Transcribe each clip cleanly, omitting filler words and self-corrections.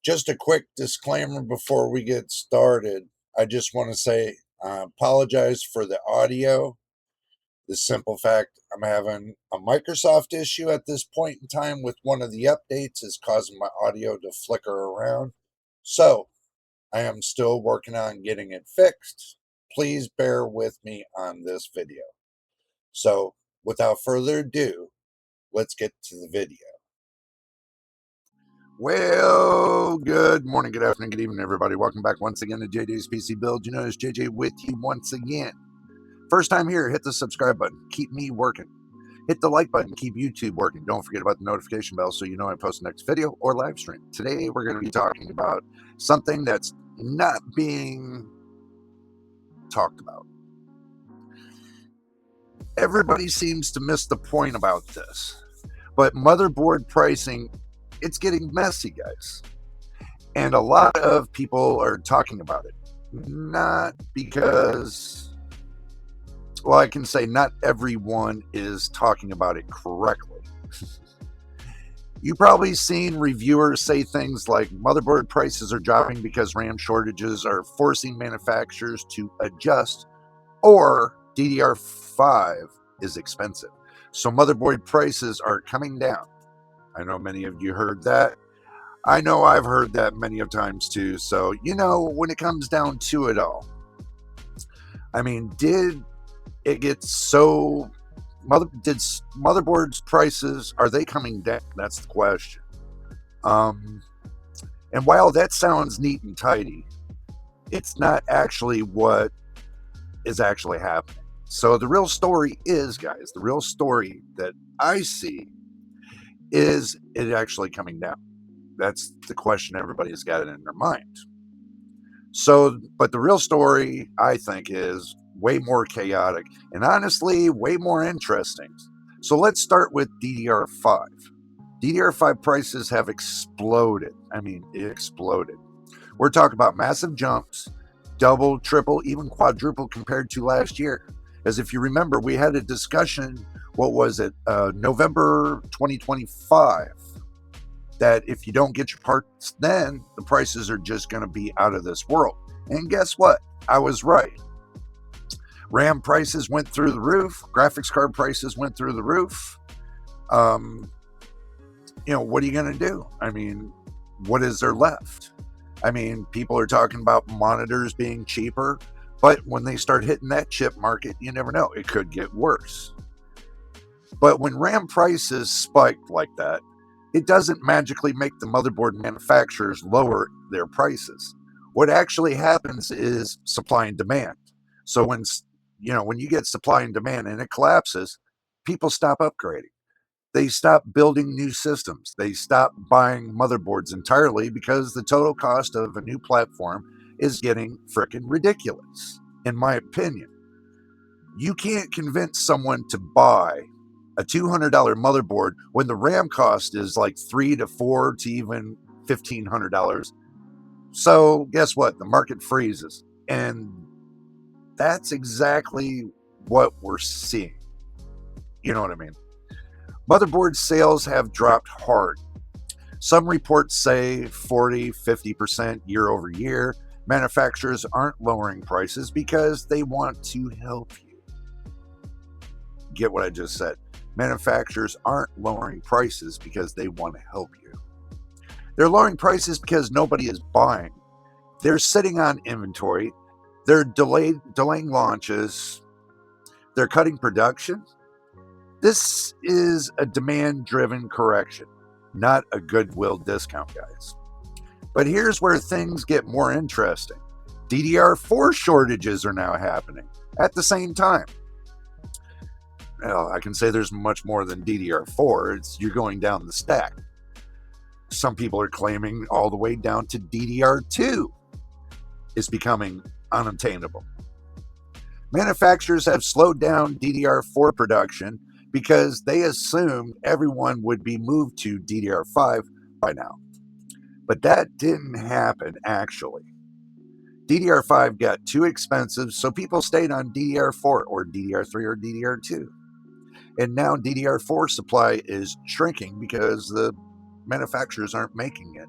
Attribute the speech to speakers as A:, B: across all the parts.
A: Just a quick disclaimer before we get started. I just want to say I apologize for the audio. The simple fact I'm having a Microsoft issue at this point in time with one of the updates is causing my audio to flicker around. So I am still working on getting it fixed. Please bear with me on this video. So without further ado, let's get to the video. Well, good morning, good afternoon, good evening, everybody. Welcome back once again to JJ's PC Build. You know, it's JJ with you once again. First time here, hit the subscribe button. Keep me working. Hit the like button. Keep YouTube working. Don't forget about the notification bell so you know I post the next video or live stream. Today, we're going to be talking about something that's not being talked about. Everybody seems to miss the point about this, but motherboard pricing, it's getting messy, guys. And a lot of people are talking about it. Not because, well, I can say not everyone is talking about it correctly. You've probably seen reviewers say things like motherboard prices are dropping because RAM shortages are forcing manufacturers to adjust, or DDR5 is expensive. So motherboard prices are coming down. I know many of you heard that. I know I've heard that many of times too. So, you know, when it comes down to it all, I mean, did it get so... did motherboards prices, are they coming down? That's the question. And while that sounds neat and tidy, it's not actually what is actually happening. So the real story is, guys, the real story that I see is it actually coming down? That's the question everybody's got it in their mind. So, but the real story, I think, is way more chaotic and honestly way more interesting. So let's start with DDR5. DDR5 prices have exploded. I mean, it exploded. We're talking about massive jumps, double, triple, even quadruple compared to last year. As if you remember, we had a discussion, what was it, November 2025, that if you don't get your parts then, the prices are just going to be out of this world. And guess what? I was right. RAM prices went through the roof. Graphics card prices went through the roof. You know, what are you going to do? I mean, what is there left? I mean, people are talking about monitors being cheaper, but when they start hitting that chip market, you never know. It could get worse. But when RAM prices spiked like that, it doesn't magically make the motherboard manufacturers lower their prices. What actually happens is supply and demand. So when you get supply and demand and it collapses, people stop upgrading. They stop building new systems. They stop buying motherboards entirely because the total cost of a new platform is getting freaking ridiculous, in my opinion. You can't convince someone to buy a $200 motherboard when the RAM cost is like $300 to $400 to even $1,500. So guess what? The market freezes. And that's exactly what we're seeing. You know what I mean? Motherboard sales have dropped hard. Some reports say 40-50% year over year. Manufacturers aren't lowering prices because they want to help you. Get what I just said? Manufacturers aren't lowering prices because they want to help you. They're lowering prices because nobody is buying. They're sitting on inventory. They're delaying launches. They're cutting production. This is a demand-driven correction, not a goodwill discount, guys. But here's where things get more interesting. DDR4 shortages are now happening at the same time. Well, I can say there's much more than DDR4. You're going down the stack. Some people are claiming all the way down to DDR2 is becoming unattainable. Manufacturers have slowed down DDR4 production because they assumed everyone would be moved to DDR5 by now. But that didn't happen, actually. DDR5 got too expensive, so people stayed on DDR4 or DDR3 or DDR2. And now DDR4 supply is shrinking because the manufacturers aren't making it.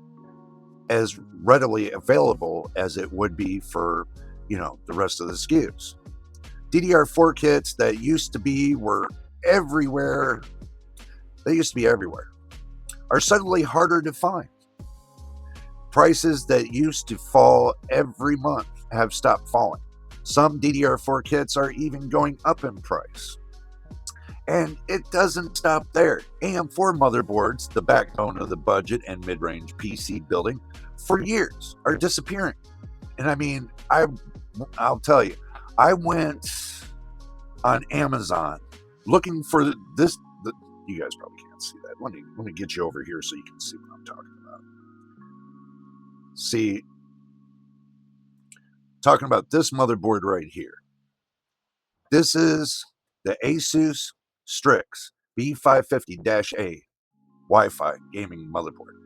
A: as readily available as it would be for, the rest of the SKUs. DDR4 kits that used to be everywhere, are suddenly harder to find. Prices that used to fall every month have stopped falling. Some DDR4 kits are even going up in price. And it doesn't stop there. AM4 motherboards, the backbone of the budget and mid-range PC building, for years are disappearing. And I mean, I'll tell you, I went on Amazon looking for this. You guys probably can't see that. Let me get you over here so you can see what I'm talking about. See, talking about this motherboard right here. This is the Asus Strix B550-A Wi-Fi gaming motherboard.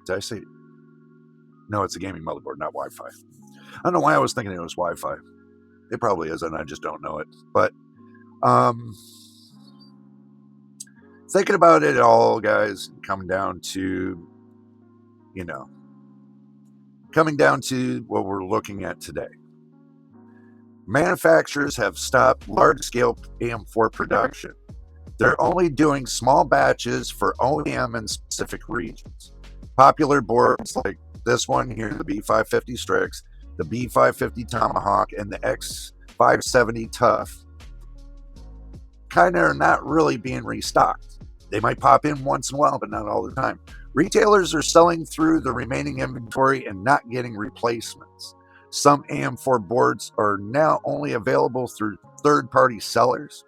A: Did I say? No, it's a gaming motherboard, not Wi-Fi. I don't know why I was thinking it was Wi-Fi. It probably isn't. I just don't know it. But thinking about it all, guys, coming down to what we're looking at today. Manufacturers have stopped large-scale AM4 production. They're only doing small batches for OEM in specific regions. Popular boards like this one here, the B550 Strix, the B550 Tomahawk, and the X570 Tough, kind of are not really being restocked. They might pop in once in a while, but not all the time. Retailers are selling through the remaining inventory and not getting replacements. Some AM4 boards are now only available through third-party sellers,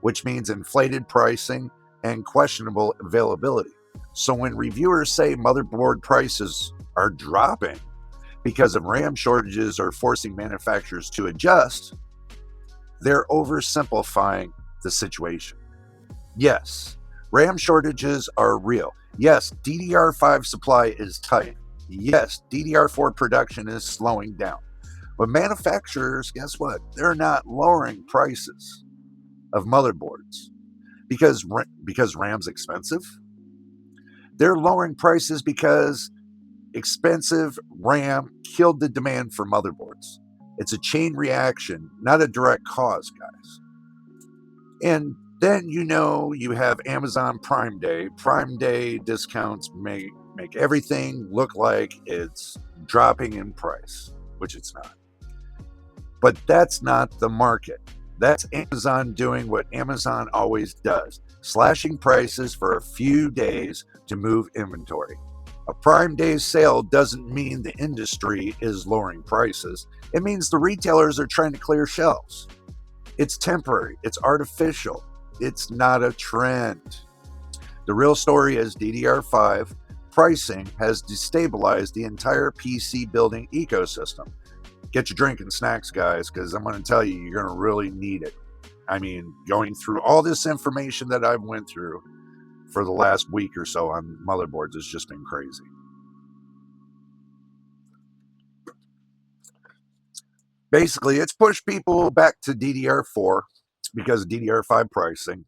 A: which means inflated pricing and questionable availability. So when reviewers say motherboard prices are dropping because of RAM shortages or forcing manufacturers to adjust, they're oversimplifying the situation. Yes, RAM shortages are real. Yes, DDR5 supply is tight. Yes, DDR4 production is slowing down. But manufacturers, guess what? They're not lowering prices of motherboards because RAM's expensive. They're lowering prices because expensive RAM killed the demand for motherboards. It's a chain reaction, not a direct cause, guys. And then you have Amazon Prime Day. Prime Day discounts make everything look like it's dropping in price, which it's not. But that's not the market. That's Amazon doing what Amazon always does, slashing prices for a few days to move inventory. A Prime Day sale doesn't mean the industry is lowering prices. It means the retailers are trying to clear shelves. It's temporary. It's artificial. It's not a trend. The real story is DDR5 pricing has destabilized the entire PC building ecosystem. Get your drink and snacks, guys, because I'm going to tell you, you're going to really need it. I mean, going through all this information that I've went through for the last week or so on motherboards has just been crazy. Basically, it's pushed people back to DDR4 because of DDR5 pricing.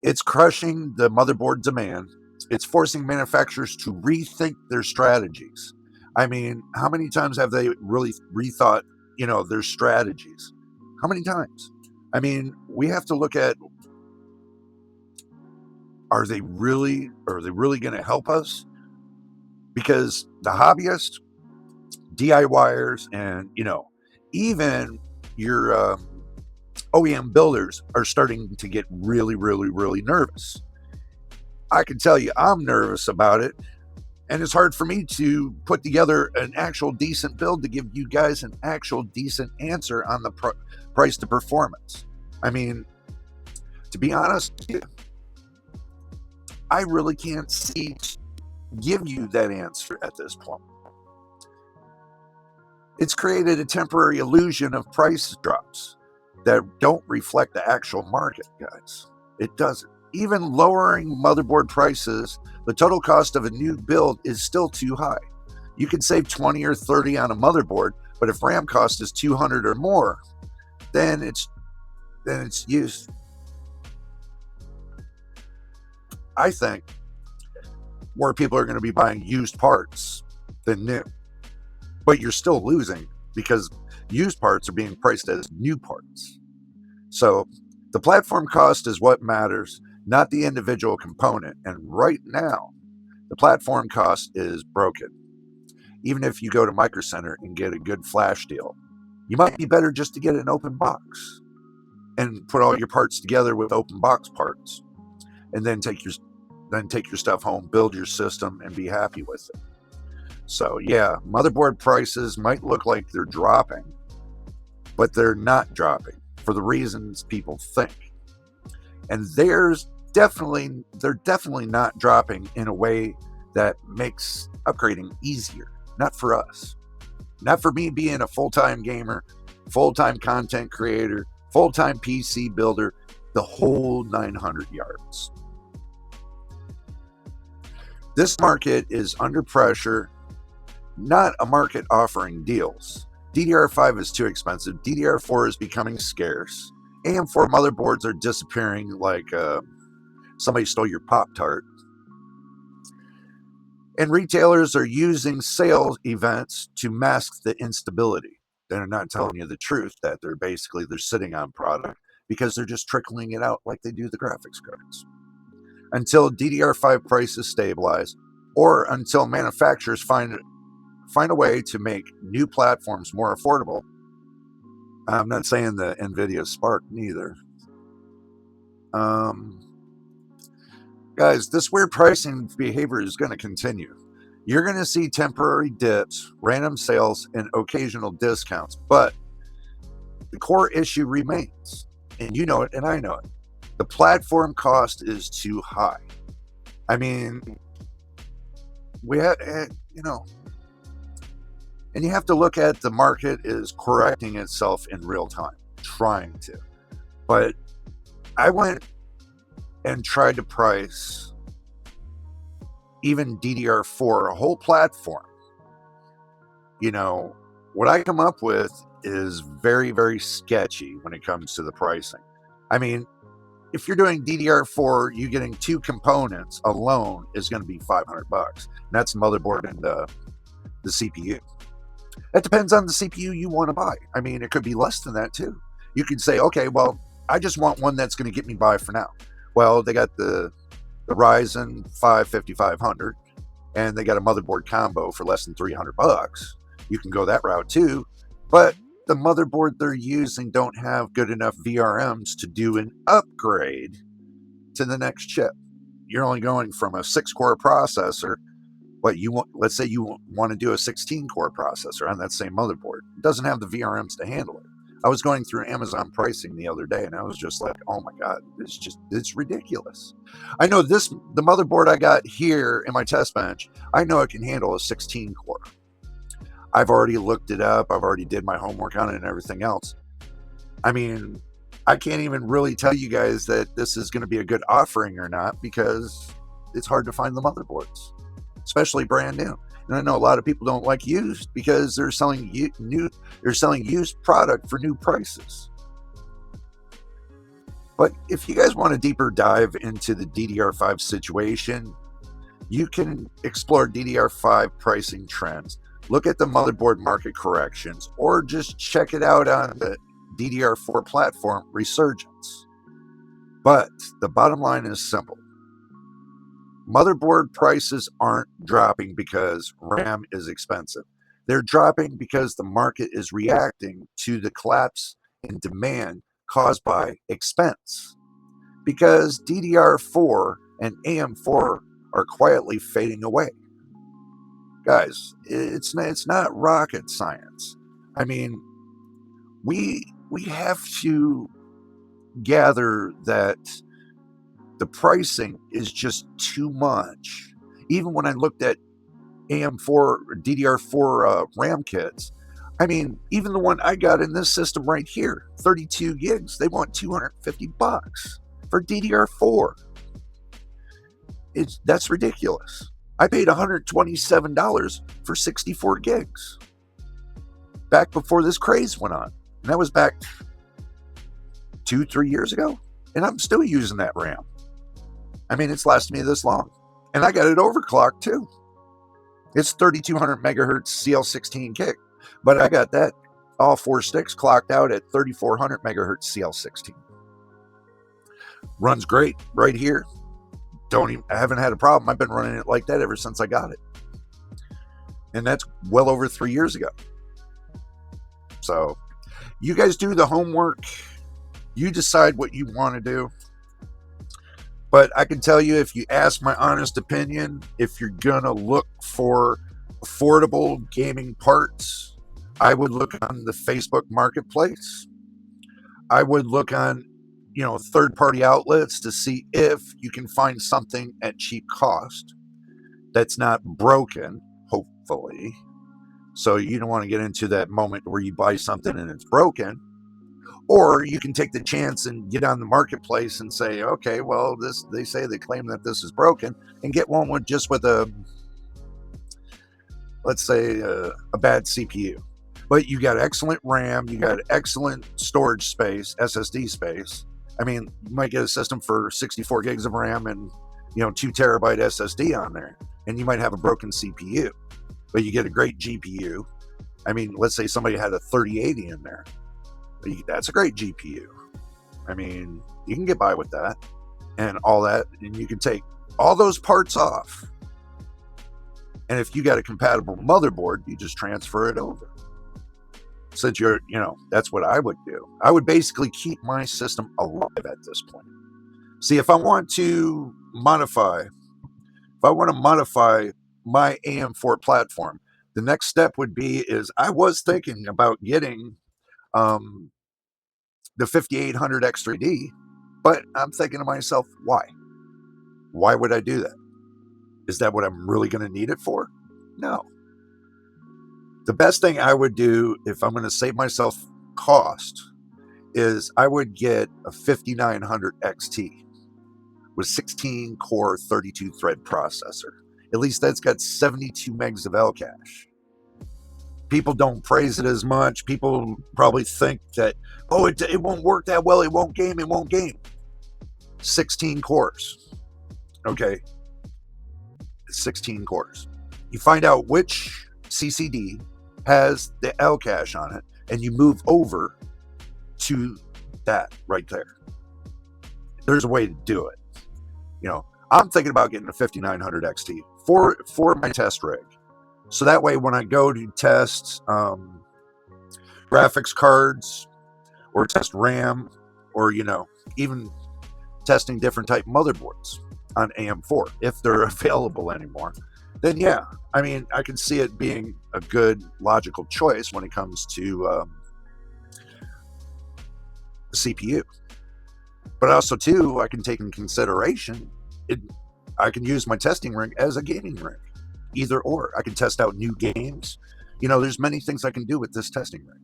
A: It's crushing the motherboard demand. It's forcing manufacturers to rethink their strategies. I mean, how many times have they really rethought, their strategies? How many times? I mean, we have to look at, are they really going to help us? Because the hobbyists, DIYers, and, even your OEM builders are starting to get really, really, really nervous. I can tell you I'm nervous about it. And it's hard for me to put together an actual decent build to give you guys an actual decent answer on the price to performance. I mean, to be honest, I really can't give you that answer at this point. It's created a temporary illusion of price drops that don't reflect the actual market, guys. It doesn't. Even lowering motherboard prices, the total cost of a new build is still too high. You can save 20 or 30 on a motherboard, but if RAM cost is 200 or more, then it's used. I think more people are going to be buying used parts than new. But you're still losing because used parts are being priced as new parts. So the platform cost is what matters, not the individual component. And right now, the platform cost is broken. Even if you go to Micro Center and get a good flash deal, you might be better just to get an open box and put all your parts together with open box parts, and then take your stuff home, build your system, and be happy with it. So yeah, motherboard prices might look like they're dropping, but they're not dropping for the reasons people think. And they're definitely not dropping in a way that makes upgrading easier. Not for us. Not for me being a full-time gamer, full-time content creator, full-time PC builder, the whole 900 yards. This market is under pressure, not a market offering deals. DDR5 is too expensive. DDR4 is becoming scarce. AM4 motherboards are disappearing like somebody stole your Pop-Tart. And retailers are using sales events to mask the instability. They're not telling you the truth that they're sitting on product because they're just trickling it out like they do the graphics cards. Until DDR5 prices stabilize, or until manufacturers find a way to make new platforms more affordable. I'm not saying the NVIDIA Spark neither. Guys, this weird pricing behavior is going to continue. You're going to see temporary dips, random sales, and occasional discounts, but the core issue remains, and you know it, and I know it. The platform cost is too high. I mean, we had, and you have to look at the market is correcting itself in real time, trying to. But I went and tried to price even DDR4, a whole platform. What I come up with is very, very sketchy when it comes to the pricing. I mean, if you're doing DDR4, you getting two components alone is going to be $500. And that's the motherboard and the CPU. It depends on the CPU you want to buy. I mean, it could be less than that too. You could say, okay, well, I just want one that's going to get me by for now. Well, they got the Ryzen 5 5500, and they got a motherboard combo for less than $300. You can go that route too, but the motherboard they're using don't have good enough VRMs to do an upgrade to the next chip. You're only going from a 6-core processor. Let's say you want to do a 16-core processor on that same motherboard. It doesn't have the VRMs to handle it. I was going through Amazon pricing the other day, and I was just like, oh my God, it's ridiculous. I know the motherboard I got here in my test bench, I know it can handle a 16-core. I've already looked it up. I've already did my homework on it and everything else. I mean, I can't even really tell you guys that this is going to be a good offering or not because it's hard to find the motherboards, especially brand new. And I know a lot of people don't like used because they're selling used product for new prices. But if you guys want a deeper dive into the DDR5 situation, you can explore DDR5 pricing trends, look at the motherboard market corrections, or just check it out on the DDR4 platform resurgence. But the bottom line is simple. Motherboard prices aren't dropping because RAM is expensive. They're dropping because the market is reacting to the collapse in demand caused by expense. Because DDR4 and AM4 are quietly fading away. Guys, it's not rocket science. I mean, we have to gather that the pricing is just too much. Even when I looked at AM4, DDR4 RAM kits, I mean, even the one I got in this system right here, 32 gigs, they want $250 for DDR4. That's ridiculous. I paid $127 for 64 gigs back before this craze went on. And that was back 2-3 years ago. And I'm still using that RAM. I mean, it's lasted me this long. And I got it overclocked too. It's 3200 megahertz CL16 kick, but I got that all 4 sticks clocked out at 3400 megahertz CL16. Runs great right here. I haven't had a problem. I've been running it like that ever since I got it. And that's well over 3 years ago. So you guys do the homework. You decide what you want to do. But I can tell you, if you ask my honest opinion, if you're going to look for affordable gaming parts, I would look on the Facebook Marketplace. I would look on, third-party outlets to see if you can find something at cheap cost that's not broken, hopefully. So you don't want to get into that moment where you buy something and it's broken. Or you can take the chance and get on the marketplace and say, okay, well, they claim that this is broken, and get one with let's say a bad CPU. But you got excellent RAM, you got excellent storage space, SSD space. I mean, you might get a system for 64 gigs of RAM and 2 terabyte SSD on there, and you might have a broken CPU, but you get a great GPU. I mean, let's say somebody had a 3080 in there. That's a great GPU. I mean, you can get by with that and all that, and you can take all those parts off. And if you got a compatible motherboard, you just transfer it over. Since that's what I would do. I would basically keep my system alive at this point. See, if I want to modify my AM4 platform, the next step would be I was thinking about getting the 5800 X3D, but I'm thinking to myself, why? Why would I do that? Is that what I'm really going to need it for? No. The best thing I would do if I'm going to save myself cost is I would get a 5900 XT with 16 core 32 thread processor. At least that's got 72 megs of L cache. People don't praise it as much. People probably think that, it won't work that well. It won't game. 16 cores. Okay. 16 cores. You find out which CCD has the L cache on it, and you move over to that right there. There's a way to do it. I'm thinking about getting a 5900 XT for my test rig. So that way, when I go to test graphics cards or test RAM or, even testing different type motherboards on AM4, if they're available anymore, then yeah, I mean, I can see it being a good logical choice when it comes to the CPU. But also, too, I can take in consideration, I can use my testing rig as a gaming rig. Either or. I can test out new games. There's many things I can do with this testing rig.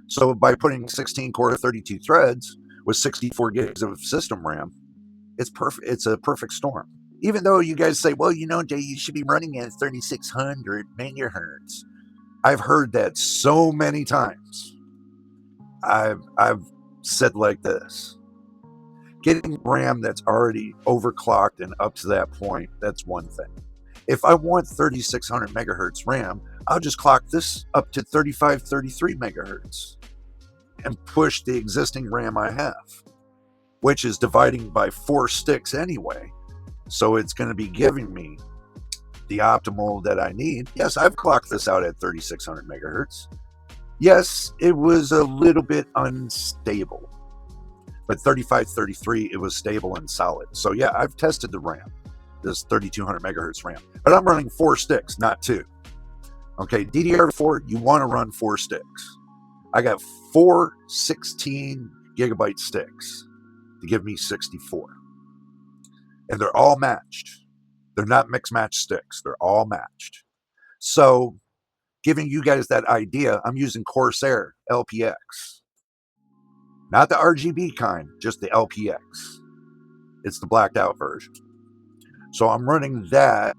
A: So by putting 16 core 32 threads with 64 gigs of system RAM, it's perfect. It's a perfect storm. Even though you guys say, well, Jay, you should be running at 3600 megahertz. I've heard that so many times. I've said like this. Getting RAM that's already overclocked and up to that point, that's one thing. If I want 3600 megahertz RAM, I'll just clock this up to 3533 megahertz and push the existing RAM I have, which is dividing by 4 sticks anyway. So it's going to be giving me the optimal that I need. Yes, I've clocked this out at 3600 megahertz. Yes, it was a little bit unstable, but 3533, it was stable and solid. So yeah, I've tested the RAM. This 3200 megahertz RAM, but I'm running 4 sticks, not 2. Okay, DDR4, you want to run 4 sticks. I got 4 16 gigabyte sticks to give me 64, and they're all matched. They're not mix match sticks. They're all matched. So, giving you guys that idea, I'm using Corsair LPX, not the RGB kind, just the LPX. It's the blacked out version. So I'm running that.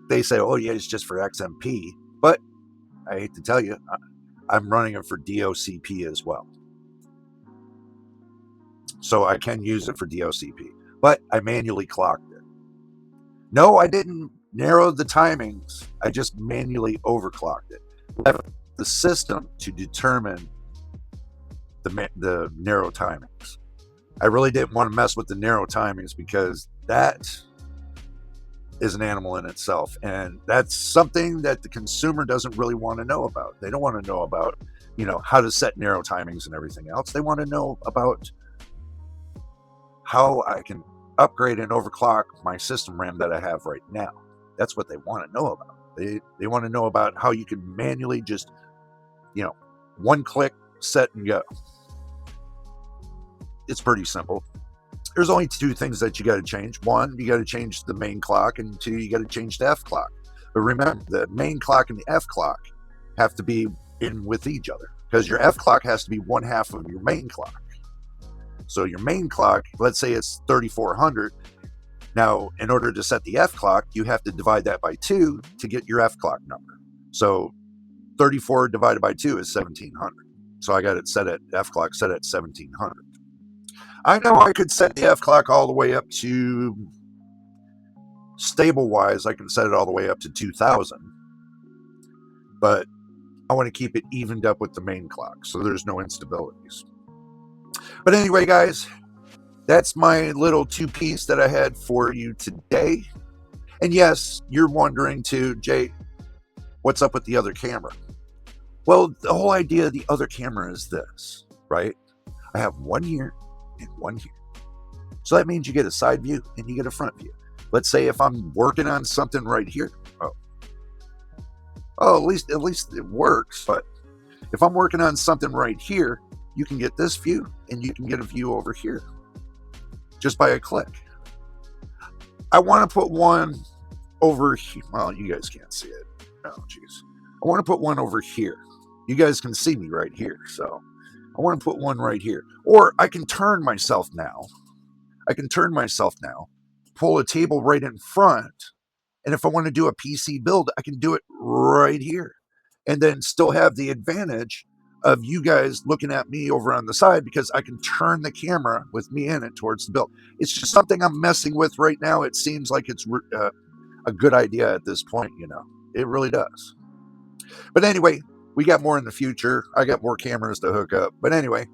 A: They say, oh, yeah, it's just for XMP. But I hate to tell you, I'm running it for DOCP as well. So I can use it for DOCP. but I manually clocked it. No, I didn't narrow the timings. I just manually overclocked it. Left the system to determine the narrow timings. I really didn't want to mess with the narrow timings because that is an animal in itself. And that's something that the consumer doesn't really want to know about. They don't want to know about, how to set narrow timings and everything else. They want to know about how I can upgrade and overclock my system RAM that I have right now. That's what they want to know about. They want to know about how you can manually just, one click, set and go. It's pretty simple. There's only two things that you got to change. One, you got to change the main clock, and two, you got to change the F clock. But remember, the main clock and the F clock have to be in with each other because your F clock has to be one half of your main clock. So your main clock, let's say it's 3400. Now, in order to set the F clock, you have to divide that by 2 to get your F clock number. So 34 divided by 2 is 1700. So I got it set at F clock set at 1700. I know I could set the F clock all the way up to, stable wise, I can set it all the way up to 2000. But I want to keep it evened up with the main clock so there's no instabilities. But anyway, guys, that's my little two-piece that I had for you today. And yes, you're wondering too, Jay, what's up with the other camera? Well, the whole idea of the other camera is this, right? I have one here and one here. So that means you get a side view and you get a front view. Let's say if I'm working on something right here. At least it works. But if I'm working on something right here, you can get this view and you can get a view over here just by a click. I want to put one over here. Well, you guys can't see it. Oh, geez. I want to put one over here. You guys can see me right here. So I want to put one right here. Or I can turn myself now. Pull a table right in front. And if I want to do a PC build, I can do it right here. And then still have the advantage of you guys looking at me over on the side because I can turn the camera with me in it towards the build. It's just something I'm messing with right now. It seems like it's a good idea at this point, It really does. But anyway, we got more in the future. I got more cameras to hook up. But anyway,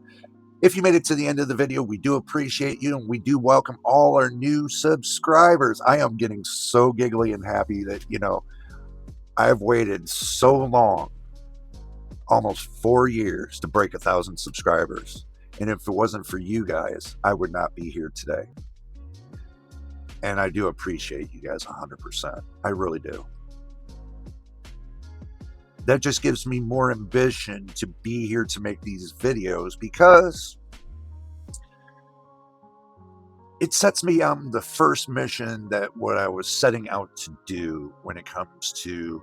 A: if you made it to the end of the video, we do appreciate you, and we do welcome all our new subscribers. I am getting so giggly and happy that, I've waited so long, almost 4 years, to break 1,000 subscribers. And if it wasn't for you guys, I would not be here today. And I do appreciate you guys 100%. I really do. That just gives me more ambition to be here to make these videos because it sets me on the first mission that what I was setting out to do when it comes to,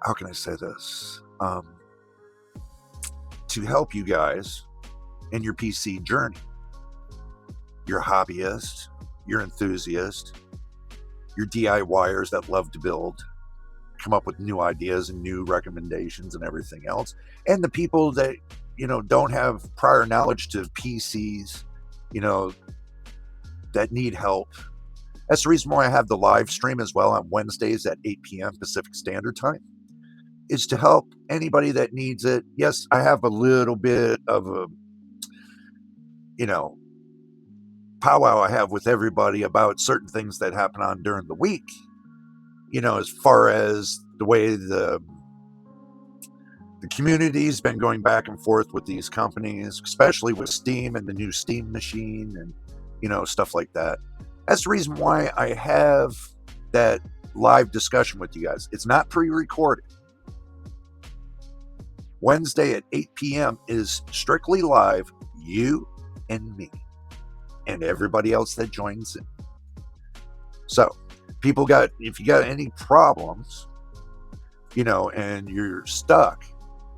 A: how can I say this? To help you guys in your PC journey. Your hobbyist, your enthusiast, your DIYers that love to build, come up with new ideas and new recommendations and everything else. And the people that, don't have prior knowledge to PCs, that need help. That's the reason why I have the live stream as well on Wednesdays at 8 p.m. Pacific Standard Time, is to help anybody that needs it. Yes, I have a little bit of a, powwow I have with everybody about certain things that happen on during the week. As far as the way the community's been going back and forth with these companies, especially with Steam and the new Steam machine and, stuff like that. That's the reason why I have that live discussion with you guys. It's not pre-recorded. Wednesday at 8 p.m. is strictly live, you and me, and everybody else that joins in. So, if you got any problems, and you're stuck,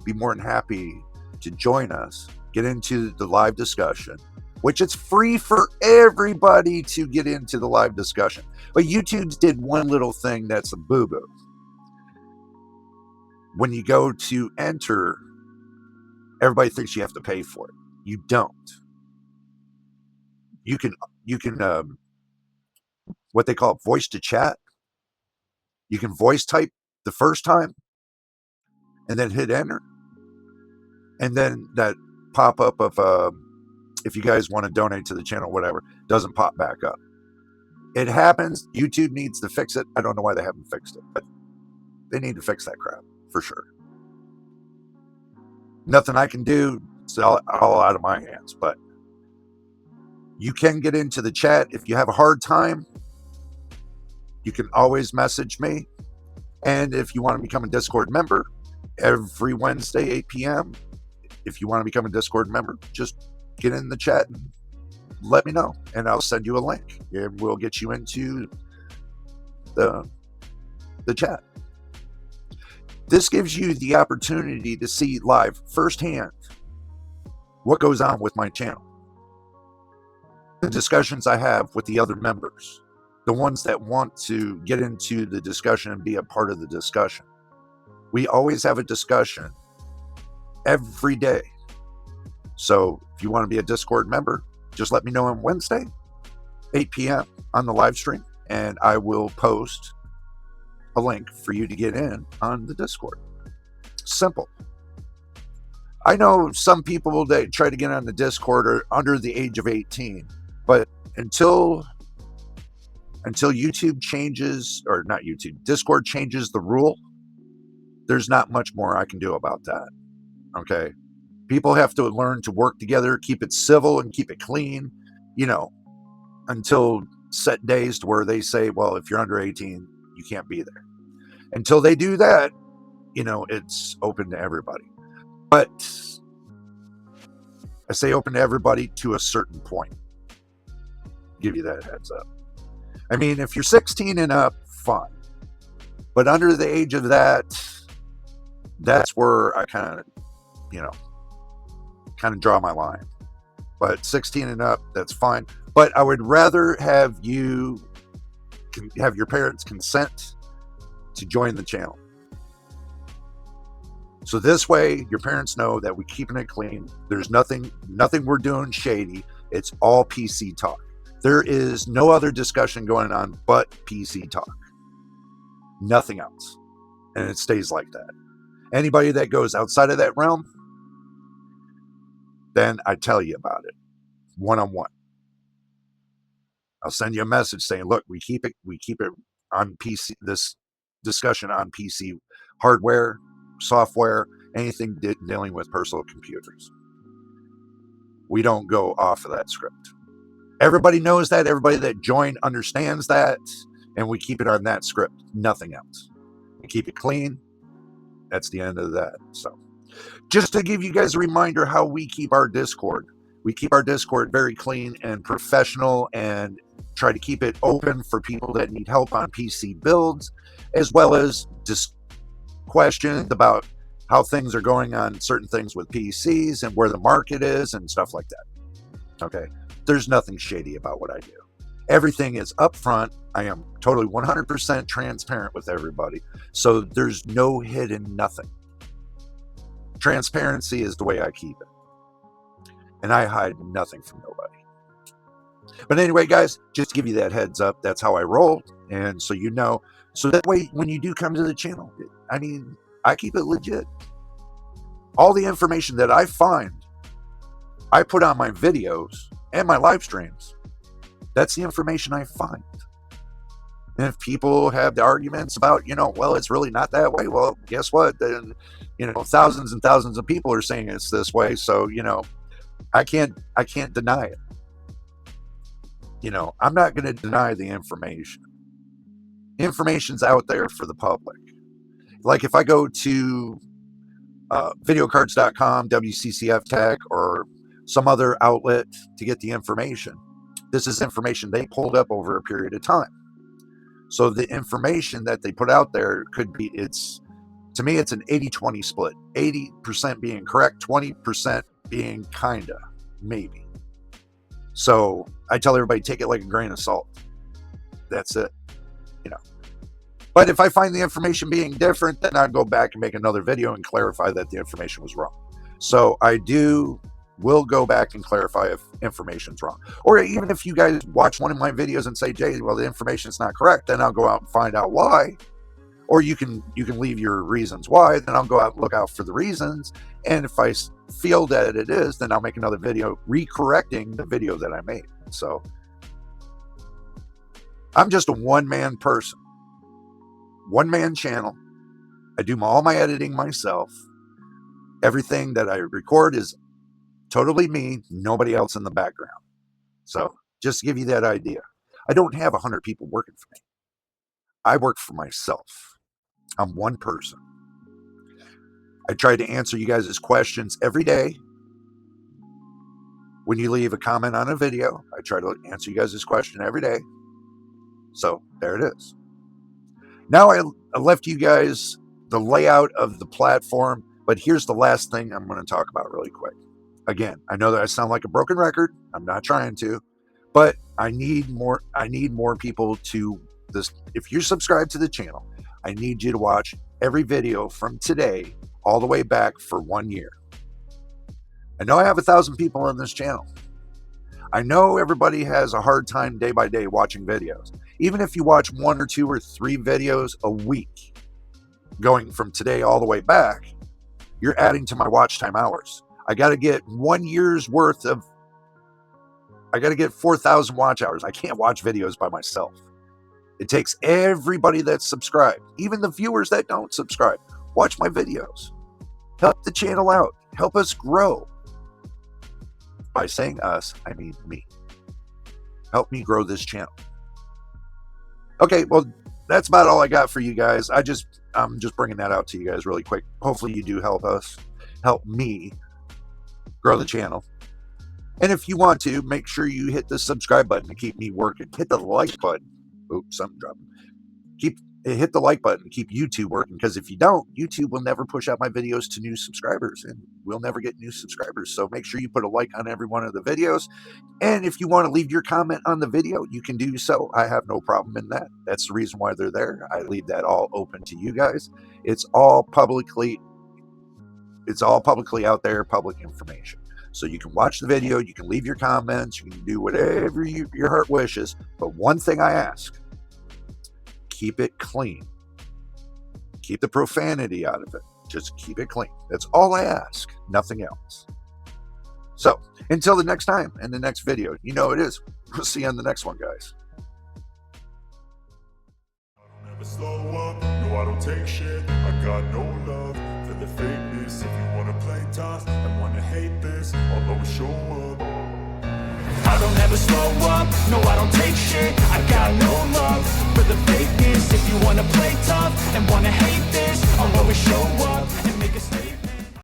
A: be more than happy to join us, get into the live discussion, which it's free for everybody to get into the live discussion. But YouTube did one little thing that's a boo-boo. When you go to enter, everybody thinks you have to pay for it. You don't. You can what they call voice to chat. You can voice type the first time and then hit enter, and then that pop up of if you guys want to donate to the channel, whatever, doesn't pop back up. It happens. YouTube needs to fix it. I don't know why they haven't fixed it, but they need to fix that crap for sure. Nothing I can do. It's all out of my hands, but you can get into the chat. If you have a hard time, you can always message me. And if you want to become a Discord member, every Wednesday, 8 p.m., if you want to become a Discord member, just get in the chat and let me know, and I'll send you a link, and we'll get you into the chat. This gives you the opportunity to see live firsthand what goes on with my channel, the discussions I have with the other members, the ones that want to get into the discussion and be a part of the discussion. We always have a discussion every day. So if you want to be a Discord member, just let me know on Wednesday, 8 p.m. on the live stream, and I will post a link for you to get in on the Discord. Simple. I know some people that try to get on the Discord are under the age of 18, but until YouTube changes, or not YouTube, Discord changes the rule, there's not much more I can do about that. Okay? People have to learn to work together, keep it civil and keep it clean, until set days to where they say, well, if you're under 18, you can't be there. Until they do that, it's open to everybody. But I say open to everybody to a certain point. Give you that heads up. I mean, if you're 16 and up, fine. But under the age of that's where I kind of draw my line. But 16 and up, that's fine. But I would rather have you have your parents' consent to join the channel. So this way, your parents know that we're keeping it clean. There's nothing we're doing shady. It's all PC talk. There is no other discussion going on but PC talk. Nothing else. And it stays like that. Anybody that goes outside of that realm, then I tell you about it one-on-one. I'll send you a message saying, look, we keep it on PC, this discussion on PC hardware, software, anything dealing with personal computers. We don't go off of that script. Everybody knows that. Everybody that joined understands that. And we keep it on that script. Nothing else. We keep it clean. That's the end of that. So just to give you guys a reminder how we keep our Discord. We keep our Discord very clean and professional, and try to keep it open for people that need help on PC builds, as well as just questions about how things are going on certain things with PCs and where the market is and stuff like that. Okay. There's nothing shady about what I do. Everything is upfront. I am totally 100% transparent with everybody. So there's no hidden nothing. Transparency is the way I keep it. And I hide nothing from nobody. But anyway, guys, just to give you that heads up, that's how I roll. And so you know. So that way, when you do come to the channel, I mean, I keep it legit. All the information that I find, I put on my videos and my live streams. That's the information I find. And if people have the arguments about, well, it's really not that way. Well, guess what? Then, thousands and thousands of people are saying it's this way. So, I can't deny it. I'm not going to deny the information. Information's out there for the public. Like if I go to videocards.com, WCCF Tech, or some other outlet to get the information, this is information they pulled up over a period of time. So the information that they put out there could be, to me, it's an 80-20 split. 80% being correct, 20% being kinda, maybe. So I tell everybody, take it like a grain of salt. That's it. But if I find the information being different, then I'd go back and make another video and clarify that the information was wrong. So I do We'll go back and clarify if information's wrong. Or even if you guys watch one of my videos and say, Jay, well, the information's not correct, then I'll go out and find out why. Or you can leave your reasons why, then I'll go out and look out for the reasons. And if I feel that it is, then I'll make another video recorrecting the video that I made. So I'm just a one-man person, one-man channel. I do all my editing myself. Everything that I record is totally me, nobody else in the background. So just to give you that idea, I don't have 100 people working for me. I work for myself. I'm one person. I try to answer you guys' questions every day. When you leave a comment on a video, I try to answer you guys' question every day. So there it is. Now I left you guys the layout of the platform, but here's the last thing I'm going to talk about really quick. Again, I know that I sound like a broken record. I'm not trying to, but I need more people to this. If you're subscribed to the channel, I need you to watch every video from today all the way back for 1 year. I know I have 1,000 people on this channel. I know everybody has a hard time day by day watching videos. Even if you watch 1 or 2 or 3 videos a week, going from today all the way back, you're adding to my watch time hours. I got to get 1 year's worth of, I got to get 4,000 watch hours. I can't watch videos by myself. It takes everybody that's subscribed, even the viewers that don't subscribe. Watch my videos. Help the channel out. Help us grow. By saying us, I mean me. Help me grow this channel. Okay, well, that's about all I got for you guys. I'm just bringing that out to you guys really quick. Hopefully you do help me grow the channel. And if you want to, make sure you hit the subscribe button to keep me working. Hit the like button. Oops, something dropped. Hit the like button to keep YouTube working, because if you don't, YouTube will never push out my videos to new subscribers, and we'll never get new subscribers. So make sure you put a like on every one of the videos. And if you want to leave your comment on the video, you can do so. I have no problem in that. That's the reason why they're there. I leave that all open to you guys. It's all publicly out there, public information. So you can watch the video, you can leave your comments, you can do whatever your heart wishes. But one thing I ask, keep it clean. Keep the profanity out of it. Just keep it clean. That's all I ask, nothing else. So until the next time and the next video, you know it is. We'll see you on the next one, guys.
B: I don't ever slow up, no I don't take shit. I got no love for the fakeness. If you wanna play tough and wanna hate this, I'll always show up. I don't ever slow up, no I don't take shit. I got no love for the fakeness. If you wanna play tough